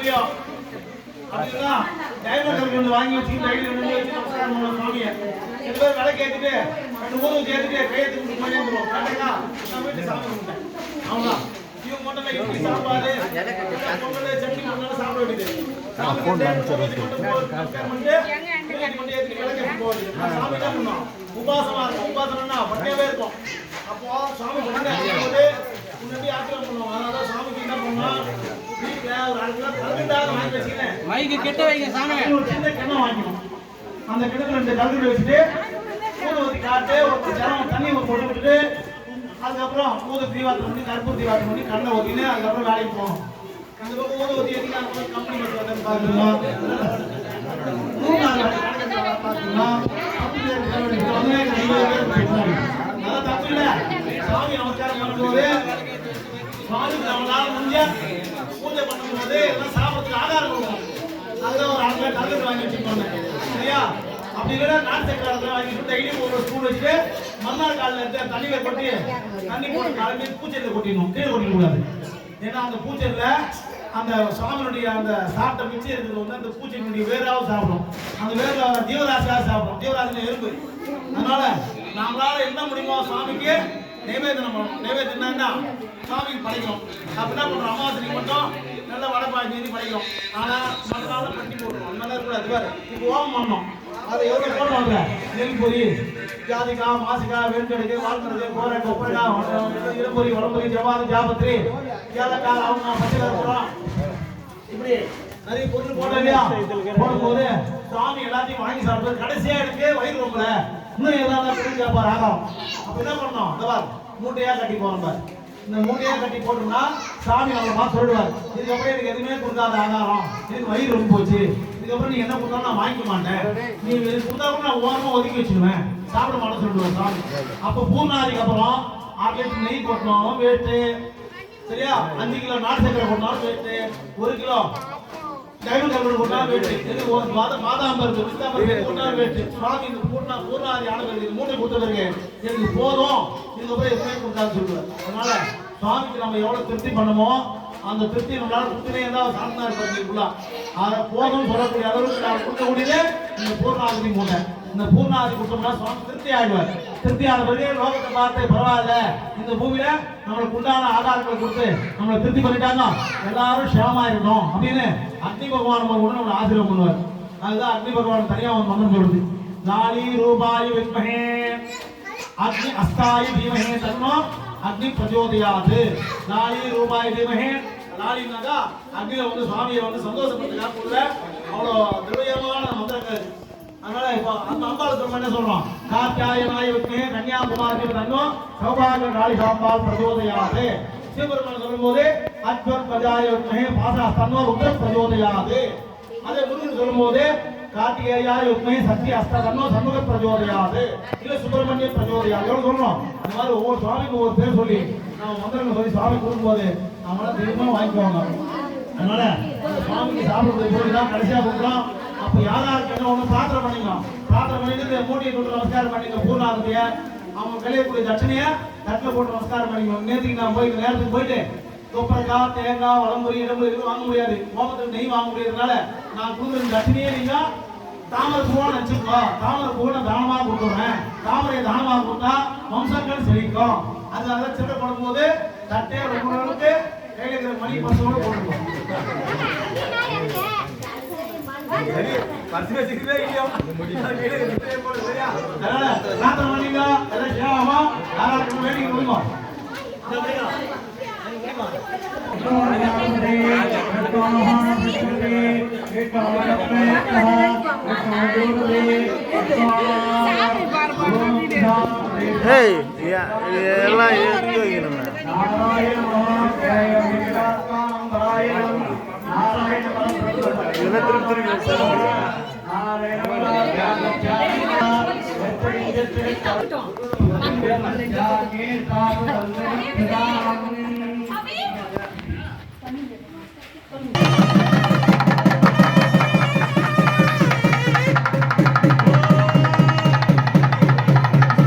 இல்லையோ அப்படின்னா டைவர்டர் வந்து வாங்கி வச்சு டைரி ரெண்டு வச்சு நமஸ்காரம் பண்ண சுவாமியை சில பேர் விலை கேட்டுட்டு ரெண்டு ஊரும் கேட்டுட்டு கையெழுத்து கொடுத்து மாதிரி வந்துடும் கரெக்டா நான் வீட்டு சாமி கும்பிட்டேன் அவ்வளோ இவங்க மட்டும் இட்லி சாப்பாடு பொங்கல் சட்னி மட்டும் சாப்பிட வேண்டியது சாமி உபாசமா இருக்கும் உபாசனா பட்டையவே இருக்கும் அப்போ சாமி போது முன்னாடி ஆச்சரியம் பண்ணுவோம் அதனால சாமிக்கு என்ன பண்ணோம் வீட்டுல ஒரு 2 கிலோ கல்கண்டாக வாங்கி வச்சுக்கிறேன் மைக்கு கெட்ட வைங்க சாமி ஒரு சின்ன கிணம் வாங்கிக்கணும் அந்த கிணத்துல 2 கல்கண்டு வச்சுட்டு ஊதுவத்தி காட்டு ஒரு ஜலம் தண்ணி போட்டு விட்டுட்டு அதுக்கப்புறம் ஊது தீவாத்தம் பண்ணி கற்பூர் தீவாத்தம் பண்ணி கண்ணை ஊற்றினு அதுக்கப்புறம் வேலைக்கு போகணும் அந்த பக்கம் ஊதுவத்தி எதுக்கு அந்த கம்பெனி பஸ் வந்து பார்த்துக்கணும் அதான் தப்பு இல்லை சாமி நமஸ்காரம் பண்ணும்போது சுவாமி நம்மளால முடிஞ்ச பூஜை பண்ணும்போது எல்லாம் சாப்பிட்றதுக்கு ஆதாரம் கொடுக்கும் அதுதான் ஒரு 2 கல்கண்டு வாங்கி வச்சுக்கோங்க சரியா அப்படி இல்லைன்னா நாட்டு சக்கரத்தில் வாங்கிட்டு டெய்லி ஒரு ஸ்பூன் வச்சுட்டு மறுநாள் காலையில் எடுத்து தண்ணியில் கொட்டி தண்ணி போட்டு காலையில் பூச்செடியில் கொட்டிடணும் கீழே கொட்டிடக்கூடாது ஏன்னா அந்த பூச்செடியில் அந்த சாமியுடைய அந்த சாப்பிட்ட மிச்சம் இருக்கிறது வந்து அந்த பூச்செடியுடைய வேறாவது சாப்பிடும் அந்த வேற ஜீவராசியாக சாப்பிடும் ஜீவராசியில் எறும்பு அதனால நம்மளால என்ன முடியுமோ சாமிக்கு நைவேத்தியம் பண்ணணும் நைவேத்தியம் என்னன்னா சாமிக்கு படைக்கணும் அப்படி என்ன பண்ணுறோம் அமாவாசைக்கு மட்டும் நல்ல வடை பாய்ச்சி படைக்கிறோம் ஆனால் மறுநாள் பட்டி போடுறோம் அந்த மாதிரி கூட அது வேறு இப்போ ஓமம் பண்ணோம் அதை எவ்வளோ போடுவாங்க நெல் பொறி ஜாதிக்காய் மாசிக்காய் வெண்கடுக்கு வாழ்க்கை கோரை கொப்பரைக்காய் இளம்பொறி வடம்பொறி ஜவாது ஜாபத்திரி ஏலக்காய் அவங்க பச்சைக்காய் இப்படி நிறைய பொருள் போட்டோம் இல்லையா போடும்போது சாமி எல்லாத்தையும் வாங்கி சாப்பிடுறது கடைசியாக எடுத்து வயிறு ரொம்பல இன்னும் ஏதாவது பொருள் கேட்பார் ஆகாரம் அப்போ என்ன பண்ணோம் இந்த மூட்டையாக கட்டி போகிறோம் பார் இந்த மூட்டையாக கட்டி போட்டோம்னா சாமி நம்ம சொல்லுவார் இதுக்கப்புறம் எனக்கு எதுவுமே கொடுக்காத ஆகாரம் எனக்கு வயிறு ரொம்ப போச்சு இதுக்கப்புறம் நீ என்ன கொடுத்தாலும் நான் வாங்கிக்க மாட்டேன் நீ கொடுத்தா கூட நான் ஓரமாக ஒதுக்கி வச்சுடுவேன் சாப்பிட மாட்டேன்னு சொல்லுவேன் சாமி அப்போ பூர்ணாதிக்கு அப்புறம் 6 லிட்டர் நெய் போட்டோம் வேட்டு சரியா 5 கிலோ நாட்டு சக்கரை போட்டாலும் வேட்டு 1 கிலோ டைமண்ட் கல்கண்டு போட்டாலும் வேட்டு இது மாதாம்பருக்கு விஸ்தாம்பருக்கு போட்டாலும் வேட்டு சுவாமி இந்த பூர்ணாதி ஆனது மூட்டை கொடுத்த பிறகு எனக்கு போதும் இதுக்கப்புறம் எதுவுமே கொடுத்தான்னு சொல்லுவேன் அதனால சுவாமிக்கு நம்ம எவ்வளோ திருப்தி பண்ணுமோ அந்த திருப்தி நம்மளால கொடுத்துனே இருந்தால் சாந்தா இருப்பாங்க அதை போதும் சொல்லக்கூடிய அளவுக்கு நான் கொடுக்கக்கூடியது இந்த பூர்ணாதி மூட்டை இந்த பூர்ணாதி கொடுத்தோம்னா சுவாமி திருப்தி ஆகிடுவார் திருப்தி ஆன பிறகு லோகத்தை பார்த்து பரவாயில்ல இந்த பூமியில நம்மளுக்கு உண்டான ஆதாரங்களை கொடுத்து நம்மளை திருப்தி பண்ணிட்டாங்க எல்லாரும் சேமமா இருக்கணும் அப்படின்னு அக்னி பகவான் கூட நம்மளை ஆசீர்வாதம் பண்ணுவார் அதுதான் அக்னி பகவான் தனியாக அவன் மந்திரம் சொல்லுது நாளி ரூபாய் வித்மஹே அக்னி அஸ்தாயி தீமஹே தன்னோ அக்னி பிரச்சோதயாது நாளி ரூபாய் தீமஹே நாளினாக்கா அக்னியில வந்து சுவாமியை வந்து சந்தோஷப்படுறதுக்காக உள்ள அவ்வளோ திவ்யமான மந்திரங்கள் அதனால இப்போ அந்த அம்பாள் சொல்ல என்ன சொல்றோம் காத்தியாயனாய் வித்மஹே கன்யாகுமாரி தன்னோ சௌபாகிய காளி சாம்பால் பிரச்சோதயாது சிவபெருமான் சொல்லும்போது அத்வத் பிரஜாய வித்மஹே பாசா தன்னோ ருத்ர பிரச்சோதயாது அதே முருகன் சொல்லும்போது கார்த்திகேயாய வித்மஹே சக்தி அஸ்த தன்னோ சண்முக பிரச்சோதயாது இல்ல சுப்பிரமணிய பிரச்சோதயாது எவ்வளவு சொல்றோம் அந்த மாதிரி ஒவ்வொரு சுவாமிக்கு ஒவ்வொரு பேர் சொல்லி நம்ம மந்திரங்கள் சொல்லி சுவாமி கொடுக்கும்போது நம்மளால திரும்பவும் வாங்கிக்குவாங்க அதனால சுவாமிக்கு சாப்பிடுறது போய் கடைசியா கொடுக்குறோம் அப்போ யாராருக்கு என்ன ஒன்று பிரார்த்தனை பண்ணிக்கலாம் பிரார்த்தனை பண்ணிட்டு மூட்டையை கொண்டு நமஸ்காரம் பண்ணிங்க பூர்ணாதிய அவங்க கலையக்கூடிய தட்சணையை தட்டில் போட்டு நமஸ்காரம் பண்ணிக்கணும் நேற்றுக்கு நான் போய் நேரத்துக்கு போயிட்டு கொப்பரைக்காய் தேங்காய் வளம்புரி இடம்புரி எதுவும் வாங்க முடியாது கோபத்துக்கு நெய் வாங்க முடியாதனால நான் கொடுக்குற தட்சணையே நீங்க தாமரை பூவை நினச்சிக்கோ தாமரை பூவை நான் தானமாக கொடுத்துட்றேன் தாமரையை தானமாக கொடுத்தா வம்சங்கள் செழிக்கும் அதனால சில்லறை போடும்போது தட்டையை ரொம்ப அளவுக்கு கையில் இருக்கிற மணி பசங்களோட போட்டுருக்கோம் சரி பர்ஸ் வச்சிருக்கே இல்லையோ சரியா அதனால பிரார்த்தனை பண்ணீங்க எல்லாம் சேவாமா யாராவது வேண்டிங்க கொடுங்க எல்லாம் எழுதி வைக்கணும் திருப்பி